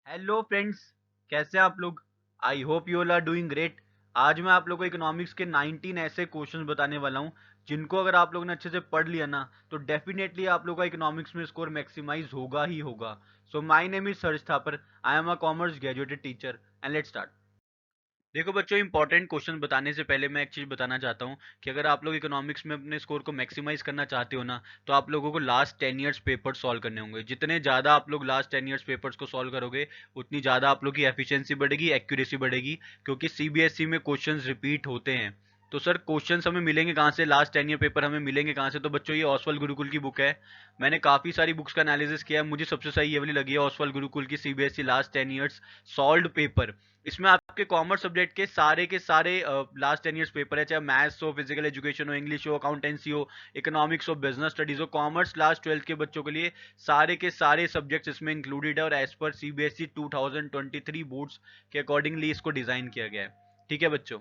Hello friends, कैसे हैं आप लोग। I hope you all are doing great. आज मैं आप लोगों को इकोनॉमिक्स के 19 ऐसे क्वेश्चंस बताने वाला हूं जिनको अगर आप लोगों ने अच्छे से पढ़ लिया ना तो डेफिनेटली आप लोगों का इकोनॉमिक्स में स्कोर मैक्सिमाइज होगा ही होगा। So my name is surge Thapar, I am a commerce graduated teacher and let's start. देखो बच्चों, इंपॉर्टेंट क्वेश्चन बताने से पहले मैं एक चीज बताना चाहता हूँ कि अगर आप लोग इकोनॉमिक्स में अपने स्कोर को मैक्सिमाइज करना चाहते हो ना तो आप लोगों को लास्ट 10 ईयर्स पेपर सॉल्व करने होंगे। जितने ज़्यादा आप लोग लास्ट 10 ईयर्स पेपर्स को सॉल्व करोगे उतनी ज़्यादा आप लोग की एफिशिएंसी बढ़ेगी, एक्यूरेसी बढ़ेगी, क्योंकि सीबीएसई में क्वेश्चंस रिपीट होते हैं। तो सर क्वेश्चंस हमें मिलेंगे कहाँ से, लास्ट 10 ईयर पेपर हमें मिलेंगे कहाँ से? तो बच्चों ये ओसवाल गुरुकुल की बुक है। मैंने काफ़ी सारी बुक्स का एनालिसिस किया है, मुझे सबसे सही ये वाली लगी है, ओसवाल गुरुकुल की CBSE last 10 years solve paper. इसमें आपके कॉमर्स सब्जेक्ट के सारे लास्ट 10 ईयर्स पेपर है, चाहे मैथ्स हो, फिजिकल एजुकेशन हो, इंग्लिश हो, अकाउंटेंसी हो, इकोनॉमिक्स हो, बिजनेस स्टडीज हो, कॉमर्स लास्ट 12th के बच्चों के लिए सारे के सारे सब्जेक्ट्स इसमें इंक्लूडेड है और एज पर सीबीएसई 2023 बोर्ड्स के अकॉर्डिंगली इसको डिजाइन किया गया है। ठीक है बच्चों।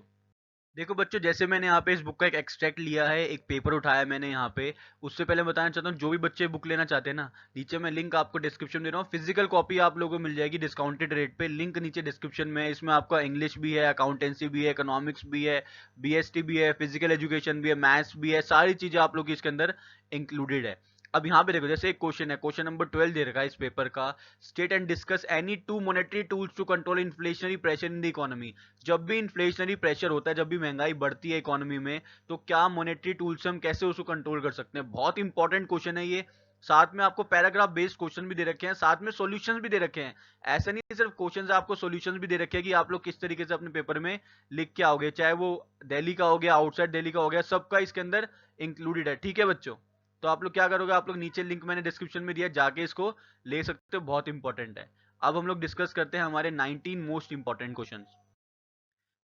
देखो बच्चों, जैसे मैंने यहाँ पे इस बुक का एक एक्सट्रैक्ट लिया है, एक पेपर उठाया मैंने यहाँ पे। उससे पहले बताना चाहता हूँ जो भी बच्चे बुक लेना चाहते हैं ना, नीचे मैं लिंक आपको डिस्क्रिप्शन दे रहा हूँ। फिजिकल कॉपी आप लोगों को मिल जाएगी डिस्काउंटेड रेट पे, लिंक नीचे डिस्क्रिप्शन में है। इसमें आपका इंग्लिश भी है, अकाउंटेंसी भी है, इकोनॉमिक्स भी है, बीएसटी भी है, फिजिकल एजुकेशन भी है, मैथ्स भी है, सारी चीजें आप लोग की इसके अंदर इंक्लूडेड है। अब यहाँ पे देखो, जैसे एक क्वेश्चन है, क्वेश्चन नंबर 12 दे रखा है इस पेपर का। State and discuss any two monetary tools to control inflationary pressure in the economy. जब भी इन्फ्लेशनरी प्रेशर होता है, जब भी महंगाई बढ़ती है इकोनॉमी में, तो क्या मॉनेटरी टूल्स से हम कैसे उसको कंट्रोल कर सकते हैं? बहुत इंपॉर्टेंट क्वेश्चन है ये। साथ में आपको पैराग्राफ बेस्ड क्वेश्चन भी दे रखे हैं, साथ में सॉल्यूशंस भी दे रखे हैं। ऐसा नहीं सिर्फ क्वेश्चंस, आपको सॉल्यूशंस भी दे रखे हैं कि आप लोग किस तरीके से अपने पेपर में लिख के आओगे, चाहे वो दिल्ली का हो गया, आउटसाइड दिल्ली का हो गया, सबका इसके अंदर इंक्लूडेड है। ठीक है बच्चों। तो आप लोग क्या करोगे, आप लोग नीचे लिंक मैंने डिस्क्रिप्शन में दिया, जाके इसको ले सकते हो, बहुत इंपॉर्टेंट है। अब हम लोग डिस्कस करते हैं हमारे 19 मोस्ट इंपॉर्टेंट क्वेश्चन।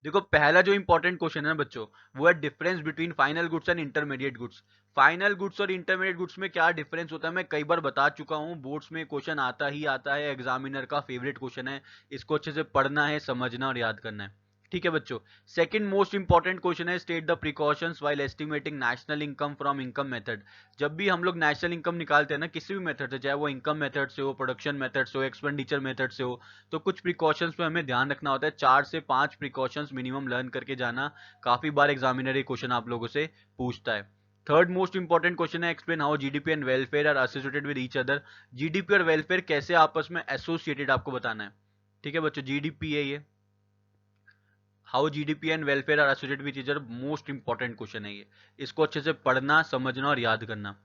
देखो, पहला जो इंपॉर्टेंट क्वेश्चन है ना बच्चों, वो है difference between final goods and intermediate goods. Final goods और इंटरमीडिएट गुड्स में क्या डिफरेंस होता है मैं कई बार बता चुका हूँ, बोर्ड्स में क्वेश्चन आता ही आता है, एग्जामिनर का फेवरेट क्वेश्चन है। इसको अच्छे से पढ़ना है, समझना और याद करना है। ठीक है बच्चों। सेकंड मोस्ट इंपॉर्टेंट क्वेश्चन है, state the precautions while estimating national income from income method. जब भी हम लोग नेशनल इनकम निकालते हैं ना किसी भी मेथड से, चाहे वो इनकम मेथड से हो, प्रोडक्शन मेथड से हो, एक्सपेंडिचर मेथड से हो, तो कुछ प्रिकॉशंस पे हमें ध्यान रखना होता है। 4 से 5 प्रिकॉशंस मिनिमम लर्न करके जाना। काफी बार एग्जामिनर ये क्वेश्चन आप लोगों से पूछता है। थर्ड मोस्ट इंपॉर्टेंट क्वेश्चन है, explain how GDP and welfare are associated with each other. GDP और वेलफेयर कैसे आपस में एसोसिएटेड, आपको बताना है। ठीक है बच्चों, जीडीपी है ये, how GDP and welfare are associated with each other, most important question है ये। इसको अच्छे से पढ़ना, समझना और याद करना।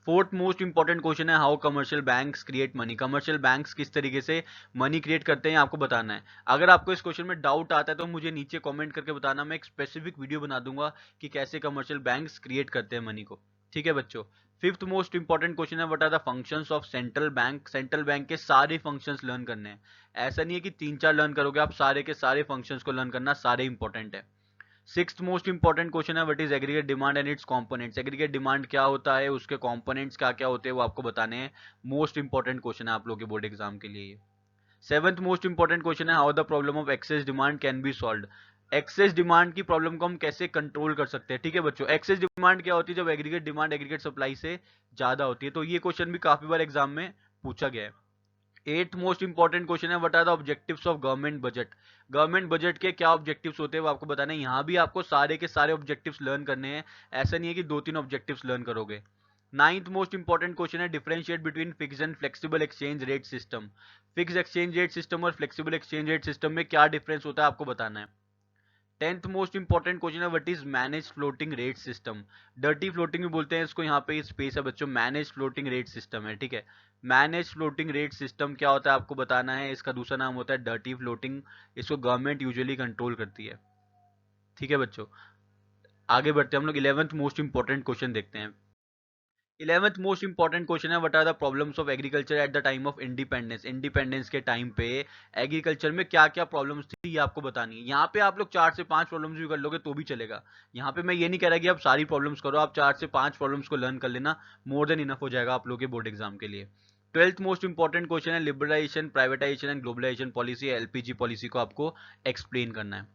फोर्थ मोस्ट इंपॉर्टेंट क्वेश्चन है, how commercial banks create money. Commercial banks किस तरीके से मनी क्रिएट करते हैं आपको बताना है। अगर आपको इस क्वेश्चन में डाउट आता है तो मुझे नीचे कमेंट करके बताना, मैं एक स्पेसिफिक वीडियो बना दूंगा कि कैसे कमर्शियल बैंक्स क्रिएट करते हैं मनी को। ठीक है बच्चों। फिफ्थ मोस्ट इंपॉर्टेंट क्वेश्चन है, what are the functions of central bank. Central bank के सारे फंक्शंस लर्न करने हैं। ऐसा नहीं है कि 3 4 लर्न करोगे, आप सारे के सारे फंक्शंस को लर्न करना, सारे इंपॉर्टेंट है। सिक्स्थ मोस्ट इंपॉर्टेंट क्वेश्चन है, what is aggregate demand and it's components. Aggregate demand क्या होता है, उसके कंपोनेंट्स क्या क्या होते हैं, वो आपको बताने हैं। मोस्ट इंपॉर्टेंट क्वेश्चन है आप लोग के बोर्ड एग्जाम के लिए। सेवंथ मोस्ट इंपॉर्टेंट क्वेश्चन है, how the problem of excess demand can be solve. Excess demand की प्रॉब्लम को हम कैसे कंट्रोल कर सकते हैं। ठीक है बच्चों। एक्सेस डिमांड क्या होती है, जब एग्रीगेट डिमांड एग्रीगेट सप्लाई से ज्यादा होती है। तो ये क्वेश्चन भी काफी बार एग्जाम में पूछा गया है। एट मोस्ट इंपॉर्टेंट क्वेश्चन है, what are the objectives of government budget. Government budget के क्या ऑब्जेक्टिव्स होते हैं वो आपको बताना है। यहाँ भी आपको सारे के सारे ऑब्जेक्टिव्स लर्न करने हैं, ऐसा नहीं है कि 2 3 ऑब्जेक्टिव्स लर्न करोगे। नाइन्थ मोस्ट इंपॉर्टेंट क्वेश्चन है, differentiate between fix and flexible exchange rate system. Fix exchange rate system और फ्लेक्सिबल एक्सचेंज रेट सिस्टम में क्या डिफरेंस होता है आपको बताना है। 10th मोस्ट इंपॉर्टेंट क्वेश्चन है, what is manage floating rate system. Dirty floating भी बोलते हैं इसको, यहाँ पे स्पेस है बच्चों, मैनेज फ्लोटिंग रेट सिस्टम है। ठीक है। मैनेज फ्लोटिंग रेट सिस्टम क्या होता है आपको बताना है। इसका दूसरा नाम होता है डर्टी फ्लोटिंग। इसको गवर्नमेंट यूजुअली कंट्रोल करती है। ठीक है बच्चों। आगे बढ़ते हैं हम लोग 11th मोस्ट इंपॉर्टेंट क्वेश्चन देखते हैं। 11th मोस्ट इंपॉर्टेंट क्वेश्चन है, what are the problems of agriculture at the time of independence. Independence के टाइम पे एग्रीकल्चर में क्या क्या प्रॉब्लम्स थी ये आपको बतानी है। यहाँ पे आप लोग 4 से 5 प्रॉब्लम्स भी कर लोगे तो भी चलेगा। यहाँ पे मैं ये नहीं कह रहा कि आप सारी प्रॉब्लम्स करो, आप 4 से 5 प्रॉब्लम्स को लर्न कर लेना, मोर देन इनफ हो जाएगा आप लोग के बोर्ड एग्जाम के लिए। 12th मोस्ट इंपॉर्टेंट क्वेश्चन है, liberalisation privatisation and globalisation policy, LPG policy को आपको एक्सप्लेन करना है।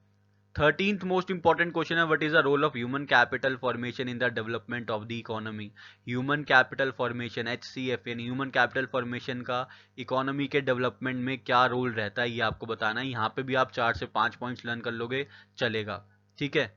13th मोस्ट इंपॉर्टेंट क्वेश्चन है, what is the role of human capital formation in the development of the economy. Human capital formation, HCF यानी human capital formation का economy के development में क्या रोल रहता है, ये आपको बताना है। यहाँ पे भी आप 4 से 5 पॉइंट्स लर्न कर लोगे, चलेगा, ठीक है।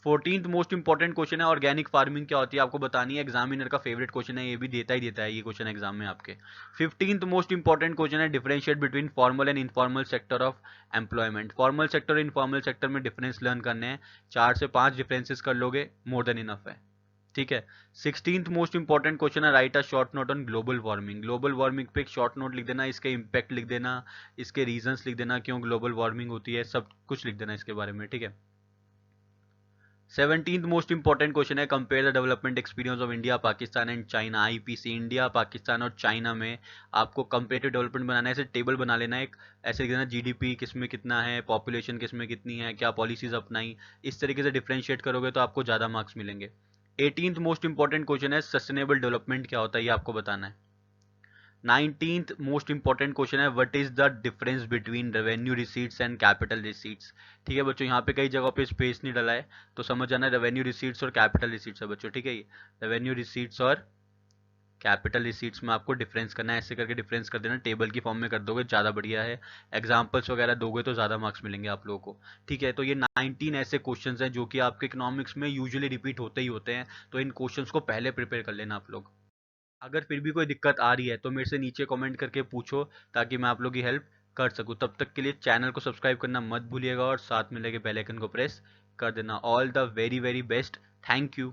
14th मोस्ट इंपॉर्टेंट क्वेश्चन है, ऑर्गेनिक फार्मिंग क्या होती है, आपको बतानी है। एग्जामिनर का फेवरेट क्वेश्चन है, ये भी देता ही देता है ये क्वेश्चन एग्जाम में आपके। 15th मोस्ट इंपॉर्टेंट क्वेश्चन है, differentiate between formal and informal sector of employment. Formal sector और इनफॉर्मल सेक्टर में डिफरेंस लर्न करने हैं, 4 से 5 डिफरेंसेस कर लोगे, मोर देन इनफ है, ठीक है। 16th मोस्ट इंपॉर्टेंट क्वेश्चन है, right a short note on global warming. Global warming पे एक शॉर्ट नोट लिख देना, इसके इम्पैक्ट लिख देना, इसके रीजंस लिख देना, क्यों ग्लोबल वार्मिंग होती है, सब कुछ लिख देना इसके बारे में, ठीक है। 17th मोस्ट इंपॉर्टेंट क्वेश्चन है, compare the development experience of India, Pakistan and China. IPC, India, Pakistan और चाइना में आपको कंपेरेटिव डेवलपमेंट बनाना है। ऐसे टेबल बना लेना एक, ऐसे लिख देना GDP किस में कितना है, पॉपुलेशन किस में कितनी है, क्या पॉलिसीज अपनाई, इस तरीके से डिफ्रेंशिएट करोगे तो आपको ज़्यादा मार्क्स मिलेंगे। 18th मोस्ट इंपॉर्टेंट क्वेश्चन है, सस्टेनेबल डेवलपमेंट क्या होता है, ये आपको बताना है। 19th मोस्ट इंपॉर्टेंट क्वेश्चन है, what is the difference between revenue receipts and capital receipts. ठीक है बच्चों, यहाँ पे कई जगहों पे स्पेस नहीं डला है, तो समझ जाना रेवेन्यू रिसीट्स और कैपिटल रिसीट्स है बच्चों, ठीक है। ये रेवेन्यू रिसीट्स और कैपिटल रिसीट्स में आपको डिफरेंस करना है, ऐसे करके डिफरेंस कर देना, टेबल की फॉर्म में कर दोगे ज़्यादा बढ़िया है। एग्जाम्पल्स वगैरह दोगे तो ज़्यादा मार्क्स मिलेंगे आप लोगों को, ठीक है। तो ये 19 ऐसे क्वेश्चन हैं जो कि आपके इकोनॉमिक्स में यूजुअली रिपीट होते ही होते हैं, तो इन क्वेश्चन को पहले प्रिपेयर कर लेना आप लोग। अगर फिर भी कोई दिक्कत आ रही है तो मेरे से नीचे कमेंट करके पूछो, ताकि मैं आप लोग की हेल्प कर सकूं। तब तक के लिए चैनल को सब्सक्राइब करना मत भूलिएगा और साथ में लगे बेल आइकन को प्रेस कर देना। All the very very best, thank you.